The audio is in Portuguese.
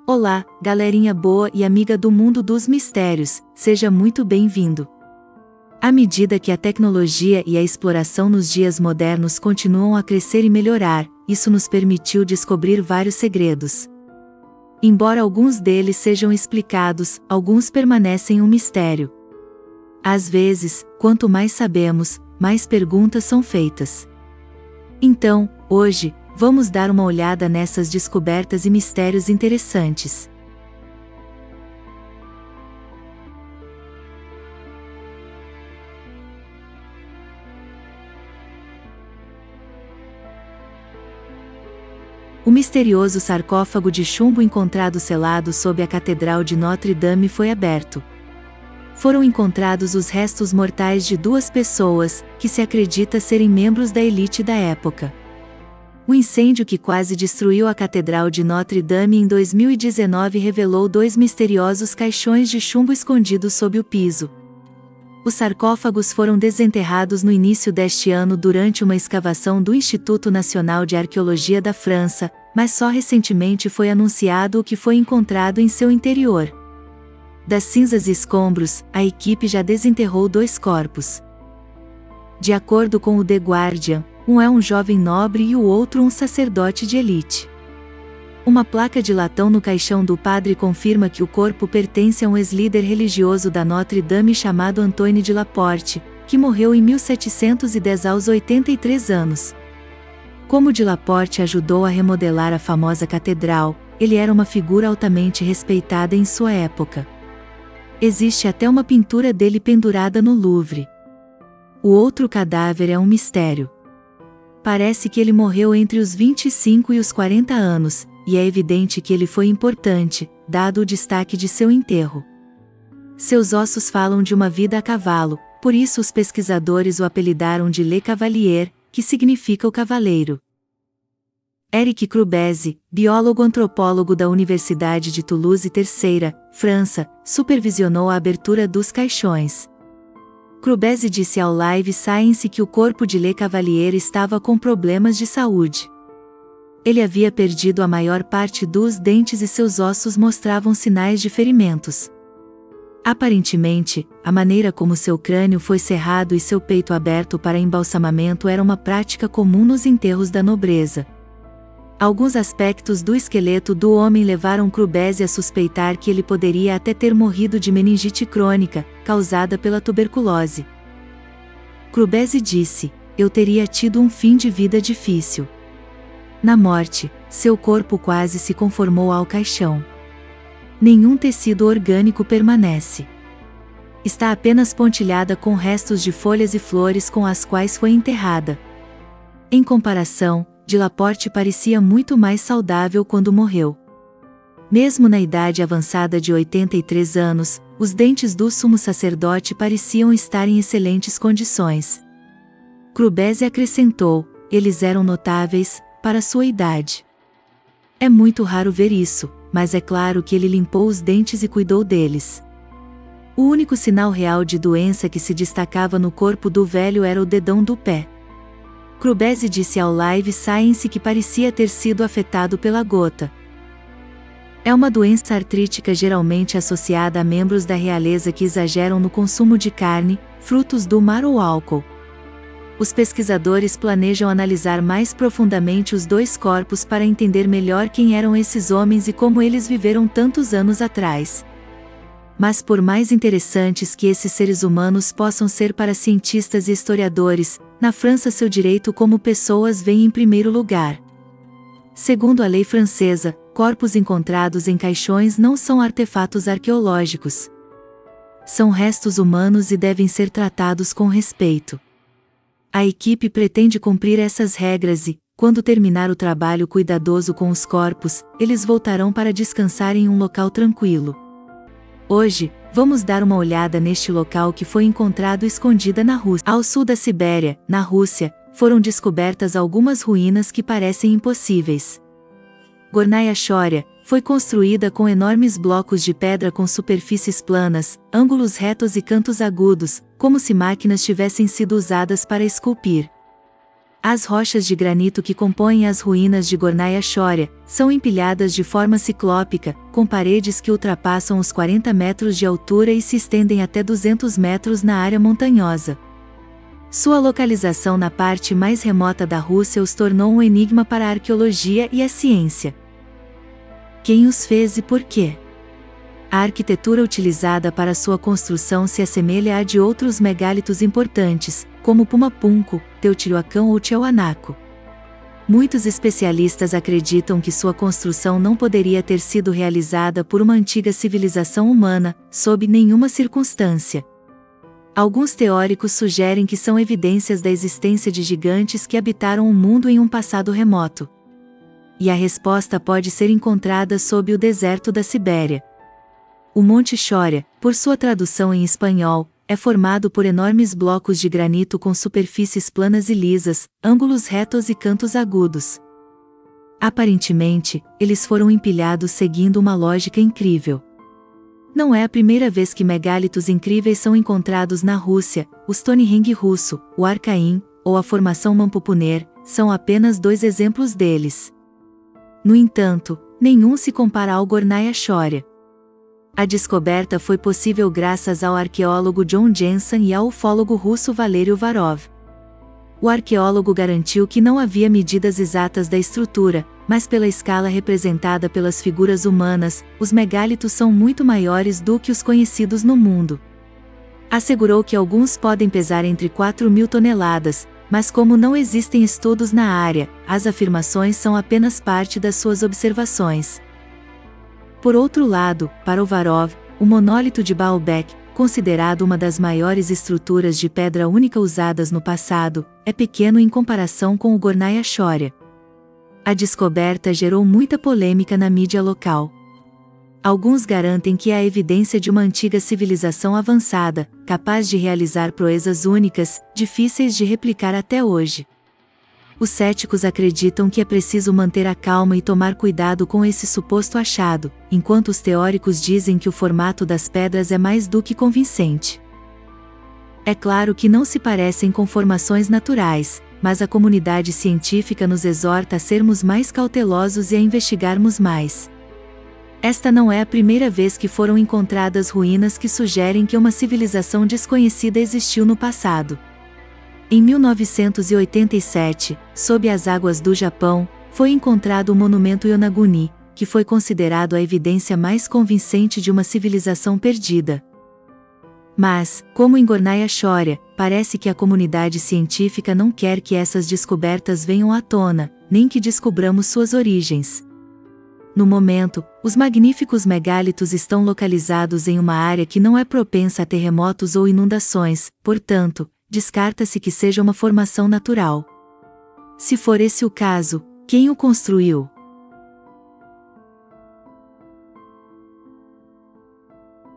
Olá, galerinha boa e amiga do mundo dos mistérios, seja muito bem-vindo. À medida que a tecnologia e a exploração nos dias modernos continuam a crescer e melhorar, isso nos permitiu descobrir vários segredos. Embora alguns deles sejam explicados, alguns permanecem um mistério. Às vezes, quanto mais sabemos, mais perguntas são feitas. Então, hoje, vamos dar uma olhada nessas descobertas e mistérios interessantes. O misterioso sarcófago de chumbo encontrado selado sob a Catedral de Notre-Dame foi aberto. Foram encontrados os restos mortais de duas pessoas, que se acredita serem membros da elite da época. O incêndio que quase destruiu a Catedral de Notre-Dame em 2019 revelou dois misteriosos caixões de chumbo escondidos sob o piso. Os sarcófagos foram desenterrados no início deste ano durante uma escavação do Instituto Nacional de Arqueologia da França, mas só recentemente foi anunciado o que foi encontrado em seu interior. Das cinzas e escombros, a equipe já desenterrou dois corpos. De acordo com o The Guardian, um é um jovem nobre e o outro um sacerdote de elite. Uma placa de latão no caixão do padre confirma que o corpo pertence a um ex-líder religioso da Notre-Dame chamado Antoine de Laporte, que morreu em 1710 aos 83 anos. Como de Laporte ajudou a remodelar a famosa catedral, ele era uma figura altamente respeitada em sua época. Existe até uma pintura dele pendurada no Louvre. O outro cadáver é um mistério. Parece que ele morreu entre os 25 e os 40 anos, e é evidente que ele foi importante, dado o destaque de seu enterro. Seus ossos falam de uma vida a cavalo, por isso os pesquisadores o apelidaram de Le Cavalier, que significa o cavaleiro. Éric Crubeze, biólogo-antropólogo da Universidade de Toulouse III, França, supervisionou a abertura dos caixões. Crubeze disse ao Live Science que o corpo de Le Cavalier estava com problemas de saúde. Ele havia perdido a maior parte dos dentes e seus ossos mostravam sinais de ferimentos. Aparentemente, a maneira como seu crânio foi cerrado e seu peito aberto para embalsamamento era uma prática comum nos enterros da nobreza. Alguns aspectos do esqueleto do homem levaram Crubeze a suspeitar que ele poderia até ter morrido de meningite crônica, causada pela tuberculose. Crubeze disse: "Eu teria tido um fim de vida difícil." Na morte, seu corpo quase se conformou ao caixão. Nenhum tecido orgânico permanece. Está apenas pontilhada com restos de folhas e flores com as quais foi enterrada. Em comparação, de Laporte parecia muito mais saudável quando morreu. Mesmo na idade avançada de 83 anos, os dentes do sumo sacerdote pareciam estar em excelentes condições. Crubeze acrescentou: "Eles eram notáveis, para sua idade." É muito raro ver isso, mas é claro que ele limpou os dentes e cuidou deles. O único sinal real de doença que se destacava no corpo do velho era o dedão do pé. Crubeze disse ao Live Science que parecia ter sido afetado pela gota. É uma doença artrítica geralmente associada a membros da realeza que exageram no consumo de carne, frutos do mar ou álcool. Os pesquisadores planejam analisar mais profundamente os dois corpos para entender melhor quem eram esses homens e como eles viveram tantos anos atrás. Mas por mais interessantes que esses seres humanos possam ser para cientistas e historiadores, na França seu direito como pessoas vem em primeiro lugar. Segundo a lei francesa, corpos encontrados em caixões não são artefatos arqueológicos. São restos humanos e devem ser tratados com respeito. A equipe pretende cumprir essas regras e, quando terminar o trabalho cuidadoso com os corpos, eles voltarão para descansar em um local tranquilo. Hoje, vamos dar uma olhada neste local que foi encontrado escondida na Rússia. Ao sul da Sibéria, na Rússia, foram descobertas algumas ruínas que parecem impossíveis. Gornaya Choria foi construída com enormes blocos de pedra com superfícies planas, ângulos retos e cantos agudos, como se máquinas tivessem sido usadas para esculpir. As rochas de granito que compõem as ruínas de Gornaya Shoria são empilhadas de forma ciclópica, com paredes que ultrapassam os 40 metros de altura e se estendem até 200 metros na área montanhosa. Sua localização na parte mais remota da Rússia os tornou um enigma para a arqueologia e a ciência. Quem os fez e por quê? A arquitetura utilizada para sua construção se assemelha à de outros megalitos importantes, como Pumapunku, Teotihuacan ou Tiahuanaco. Muitos especialistas acreditam que sua construção não poderia ter sido realizada por uma antiga civilização humana, sob nenhuma circunstância. Alguns teóricos sugerem que são evidências da existência de gigantes que habitaram o mundo em um passado remoto. E a resposta pode ser encontrada sob o deserto da Sibéria. O Monte Shoria, por sua tradução em espanhol, é formado por enormes blocos de granito com superfícies planas e lisas, ângulos retos e cantos agudos. Aparentemente, eles foram empilhados seguindo uma lógica incrível. Não é a primeira vez que megalitos incríveis são encontrados na Rússia. O Stonehenge russo, o Arcaim, ou a formação Mampupuner, são apenas dois exemplos deles. No entanto, nenhum se compara ao Gornaya Shoria. A descoberta foi possível graças ao arqueólogo John Jensen e ao ufólogo russo Valery Uvarov. O arqueólogo garantiu que não havia medidas exatas da estrutura, mas pela escala representada pelas figuras humanas, os megalitos são muito maiores do que os conhecidos no mundo. Assegurou que alguns podem pesar entre 4.000 toneladas, mas como não existem estudos na área, as afirmações são apenas parte das suas observações. Por outro lado, para Uvarov, o monólito de Baalbek, considerado uma das maiores estruturas de pedra única usadas no passado, é pequeno em comparação com o Gornaya Shoria. A descoberta gerou muita polêmica na mídia local. Alguns garantem que há evidência de uma antiga civilização avançada, capaz de realizar proezas únicas, difíceis de replicar até hoje. Os céticos acreditam que é preciso manter a calma e tomar cuidado com esse suposto achado, enquanto os teóricos dizem que o formato das pedras é mais do que convincente. É claro que não se parecem com formações naturais, mas a comunidade científica nos exorta a sermos mais cautelosos e a investigarmos mais. Esta não é a primeira vez que foram encontradas ruínas que sugerem que uma civilização desconhecida existiu no passado. Em 1987, sob as águas do Japão, foi encontrado o monumento Yonaguni, que foi considerado a evidência mais convincente de uma civilização perdida. Mas, como em Gornaya Shoria, parece que a comunidade científica não quer que essas descobertas venham à tona, nem que descobramos suas origens. No momento, os magníficos megalitos estão localizados em uma área que não é propensa a terremotos ou inundações, portanto, descarta-se que seja uma formação natural. Se for esse o caso, quem o construiu?